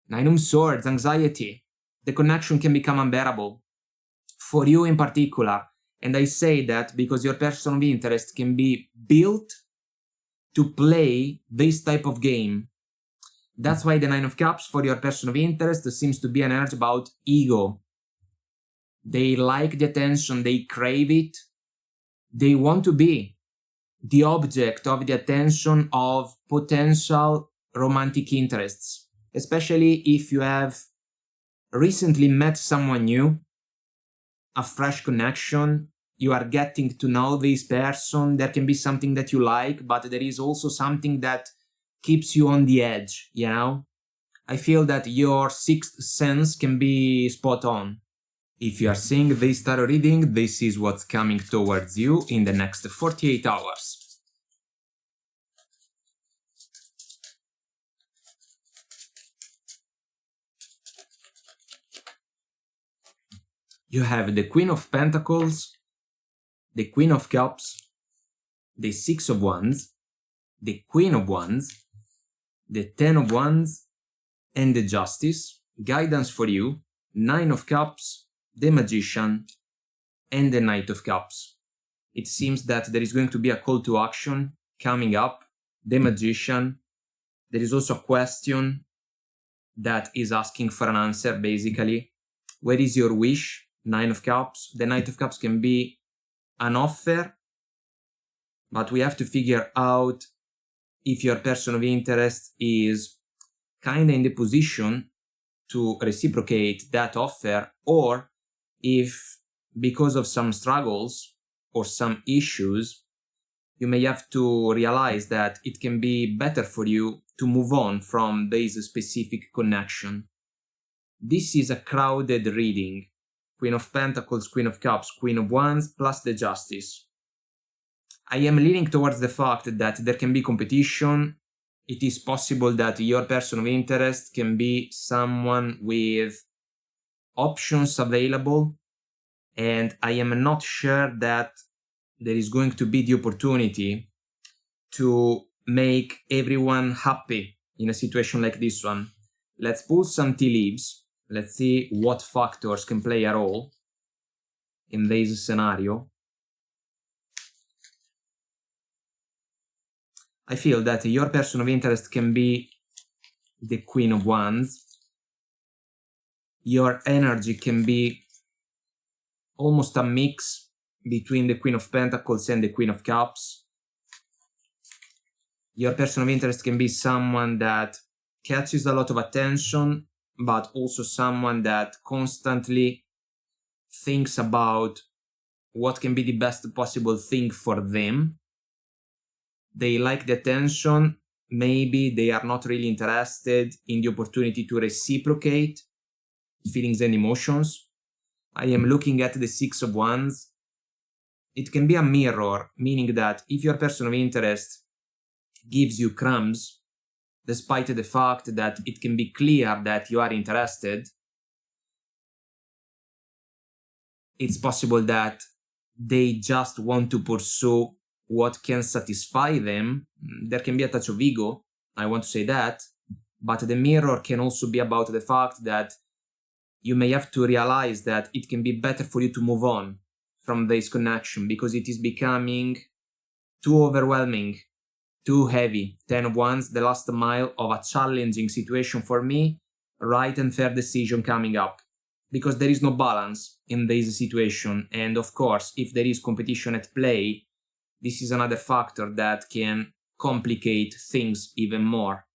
Nine of Swords, anxiety. The connection can become unbearable. For you in particular. And I say that because your person of interest can be built to play this type of game. That's why the Nine of Cups for your person of interest seems to be an energy about ego. They like the attention, they crave it. They want to be the object of the attention of potential romantic interests, especially if you have recently met someone new, a fresh connection, you are getting to know this person, there can be something that you like, but there is also something that keeps you on the edge, you know? I feel that your sixth sense can be spot on. If you are seeing this tarot reading, this is what's coming towards you in the next 48 hours. You have the Queen of Pentacles, the Queen of Cups, the Six of Wands, the Queen of Wands, the Ten of Wands, and the Justice. Guidance for you, Nine of Cups, the Magician, and the Knight of Cups. It seems that there is going to be a call to action coming up, the Magician. There is also a question that is asking for an answer, basically. Where is your wish? Nine of Cups. The Knight of Cups can be an offer, but we have to figure out if your person of interest is kind of in the position to reciprocate that offer, or if because of some struggles or some issues, you may have to realize that it can be better for you to move on from this specific connection. This is a crowded reading. Queen of Pentacles, Queen of Cups, Queen of Wands, plus the Justice. I am leaning towards the fact that there can be competition. It is possible that your person of interest can be someone with options available, and I am not sure that there is going to be the opportunity to make everyone happy in a situation like this one. Let's pull some tea leaves. Let's see what factors can play a role in this scenario. I feel that your person of interest can be the Queen of Wands. Your energy can be almost a mix between the Queen of Pentacles and the Queen of Cups. Your person of interest can be someone that catches a lot of attention, but also someone that constantly thinks about what can be the best possible thing for them. They like the attention, maybe they are not really interested in the opportunity to reciprocate feelings and emotions. I am looking at the Six of Wands. It can be a mirror, meaning that if your person of interest gives you crumbs, despite the fact that it can be clear that you are interested, it's possible that they just want to pursue what can satisfy them. There can be a touch of ego, I want to say that, but the mirror can also be about the fact that you may have to realize that it can be better for you to move on from this connection because it is becoming too overwhelming, too heavy. Ten of Wands, the last mile of a challenging situation for me, right and fair decision coming up, because there is no balance in this situation. And of course, if there is competition at play, this is another factor that can complicate things even more.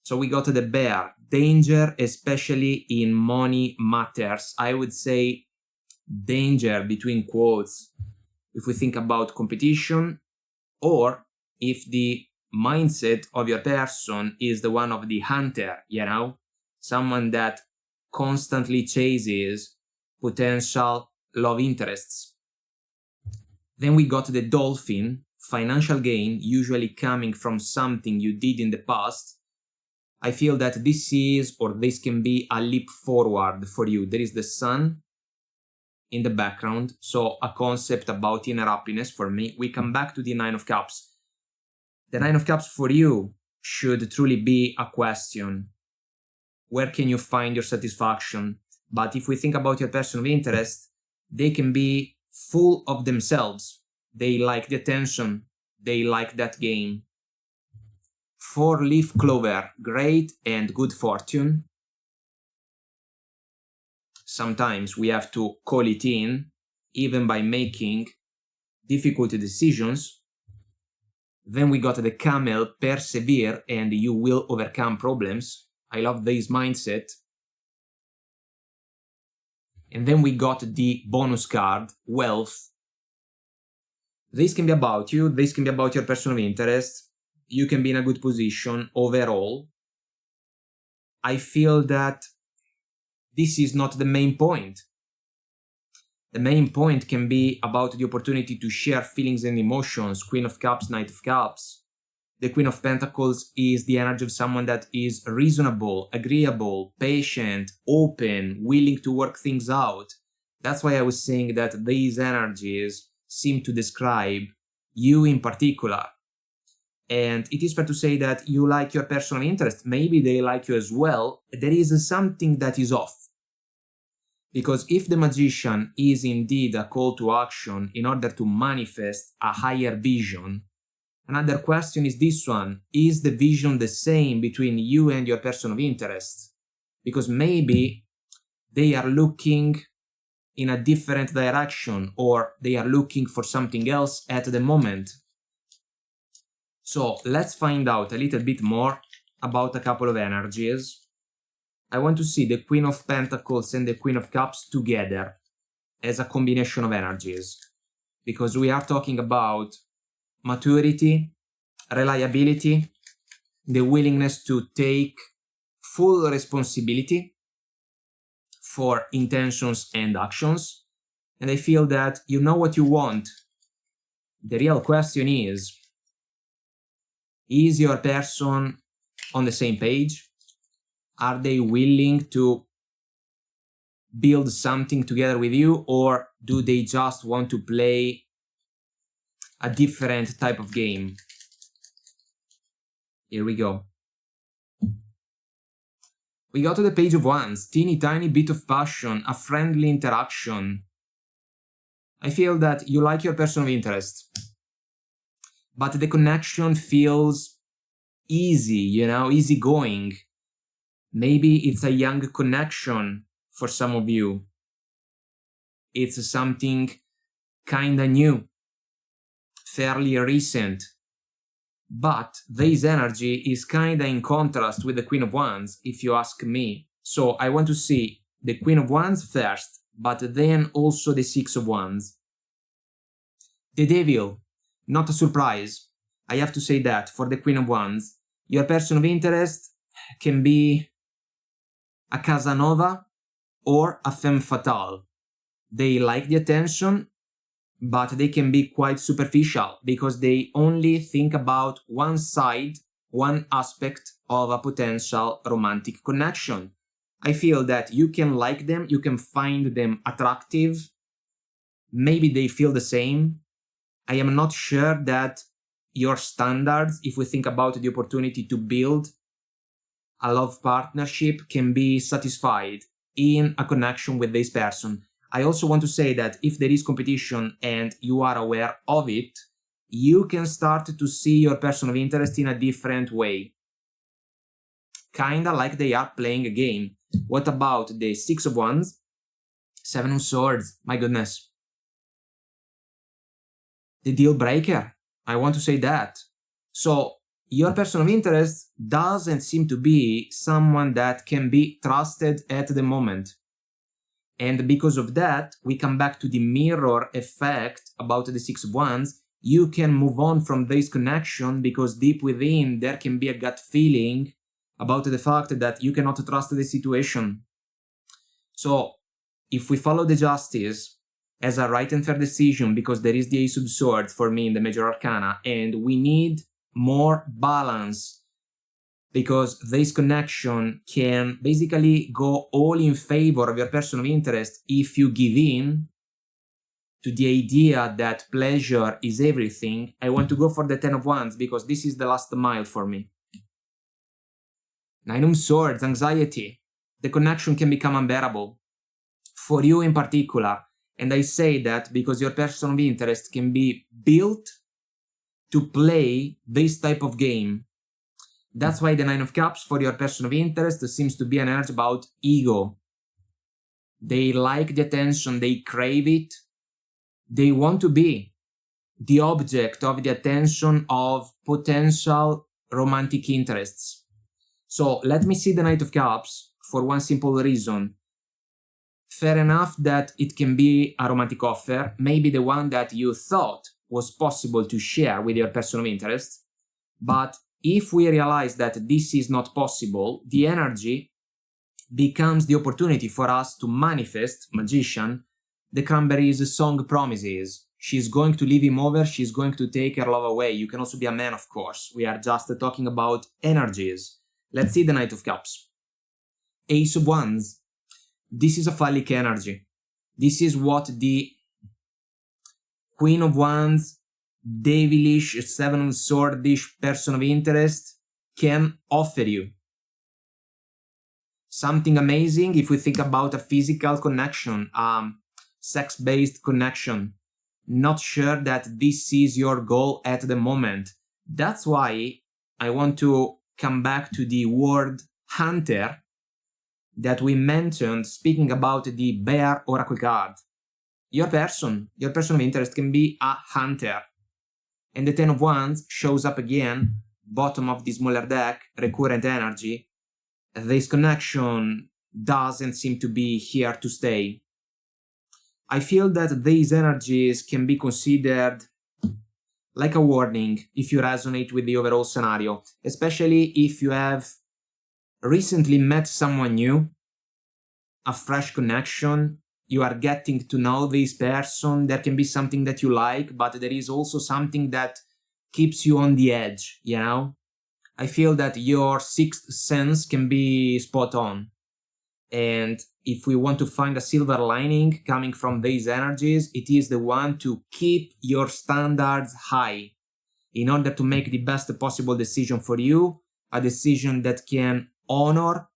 So we got the Bear. Danger, especially in money matters. I would say danger between quotes if we think about competition, or if the mindset of your person is the one of the hunter, you know, someone that constantly chases potential love interests. Then we got the Dolphin, financial gain, usually coming from something you did in the past. I feel that this is, or this can be, a leap forward for you. There is the Sun in the background, so a concept about inner happiness for me. We come back to the Nine of Cups. The Nine of Cups for you should truly be a question. where can you find your satisfaction. But if we think about your person of interest, they can be full of themselves. They like the attention. They like that game. 4-leaf clover, great and good fortune. Sometimes we have to call it in, even by making difficult decisions. Then we got the camel, persevere and you will overcome problems. I love this mindset. And then we got the bonus card, wealth. This can be about you, this can be about your person of interest. You can be in a good position overall. I feel that this is not the main point. The main point can be about the opportunity to share feelings and emotions. Queen of Cups, Knight of Cups. The Queen of Pentacles is the energy of someone that is reasonable, agreeable, patient, open, willing to work things out. That's why I was saying that these energies seem to describe you in particular. And it is fair to say that you like your personal interest. Maybe they like you as well. There is something that is off. Because if the magician is indeed a call to action in order to manifest a higher vision, another question is this one: is the vision the same between you and your person of interest? Because maybe they are looking in a different direction, or they are looking for something else at the moment. So let's find out a little bit more about a couple of energies. I want to see the Queen of Pentacles and the Queen of Cups together as a combination of energies, because we are talking about maturity, reliability, the willingness to take full responsibility for intentions and actions. And I feel that you know what you want. The real question is your person on the same page? Are they willing to build something together with you, or do they just want to play a different type of game? Here we go. We got to the Page of Wands, teeny tiny bit of passion, a friendly interaction. I feel that you like your person of interest, but the connection feels easy, easygoing. Maybe it's a young connection for some of you. It's something kinda new, fairly recent. But this energy is kinda in contrast with the Queen of Wands, if you ask me. So I want to see the Queen of Wands first, but then also the Six of Wands. The Devil, not a surprise. I have to say that for the Queen of Wands, your person of interest can be a Casanova or a femme fatale. They like the attention, but they can be quite superficial because they only think about one side, one aspect of a potential romantic connection. I feel that you can like them, you can find them attractive. Maybe they feel the same. I am not sure that your standards, if we think about the opportunity to build a love partnership, can be satisfied in a connection with this person. I also want to say that if there is competition and you are aware of it, you can start to see your person of interest in a different way. Kinda like they are playing a game. What about the Six of Wands? Seven of Swords, my goodness. The deal breaker, I want to say that. So, your person of interest doesn't seem to be someone that can be trusted at the moment. And because of that, we come back to the mirror effect about the Six of Wands. You can move on from this connection because deep within there can be a gut feeling about the fact that you cannot trust the situation. So, if we follow the Justice as a right and fair decision, because there is the Ace of Swords for me in the Major Arcana, and we need more balance, because this connection can basically go all in favor of your person of interest if you give in to the idea that pleasure is everything. I want to go for the Ten of Wands because this is the last mile for me. Nine of Swords, anxiety. the connection can become unbearable. For you in particular, and I say that because your person of interest can be built to play this type of game. That's why the Nine of Cups for your person of interest seems to be an energy about ego. They like the attention, they crave it, they want to be the object of the attention of potential romantic interests. So let me see the Knight of Cups for one simple reason. Fair enough that it can be a romantic offer, maybe the one that you thought was possible to share with your person of interest, but if we realize that this is not possible, the energy becomes the opportunity for us to manifest, magician, the Cranberries' song promises. She's going to leave him over, she's going to take her love away. You can also be a man, of course. We are just talking about energies. Let's see the Knight of Cups. Ace of Wands. This is a phallic energy. This is what the Queen of Wands, devilish, Seven of Swordish person of interest can offer you. Something amazing if we think about a physical connection, sex-based connection. Not sure that this is your goal at the moment. That's why I want to come back to the word hunter that we mentioned speaking about the Bear Oracle card. Your person of interest can be a hunter. And the Ten of Wands shows up again, bottom of the smaller deck, recurrent energy. This connection doesn't seem to be here to stay. I feel that these energies can be considered like a warning if you resonate with the overall scenario, especially if you have recently met someone new, a fresh connection, you are getting to know this person, there can be something that you like, but there is also something that keeps you on the edge, you know? I feel that your sixth sense can be spot on. And if we want to find a silver lining coming from these energies, it is the one to keep your standards high in order to make the best possible decision for you, a decision that can honor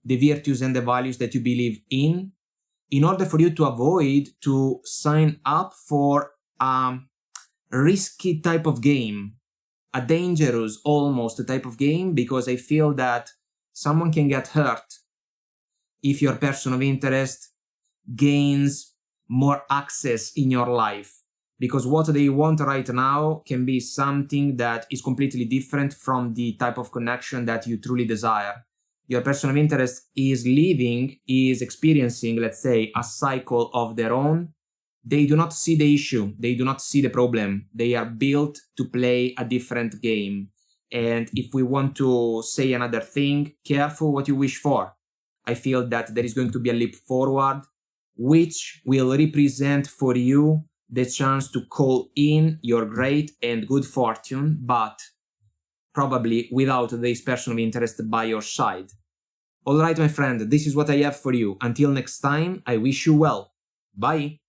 the virtues and the values that you believe in order for you to avoid to sign up for a risky type of game, a dangerous almost type of game, because I feel that someone can get hurt if your person of interest gains more access in your life, because what they want right now can be something that is completely different from the type of connection that you truly desire. Your person of interest is experiencing, let's say, a cycle of their own. They do not see the issue. They do not see the problem. They are built to play a different game. And if we want to say another thing, careful what you wish for. I feel that there is going to be a leap forward, which will represent for you the chance to call in your great and good fortune, but probably without this person of interest by your side. Alright, my friend, this is what I have for you. Until next time, I wish you well. Bye!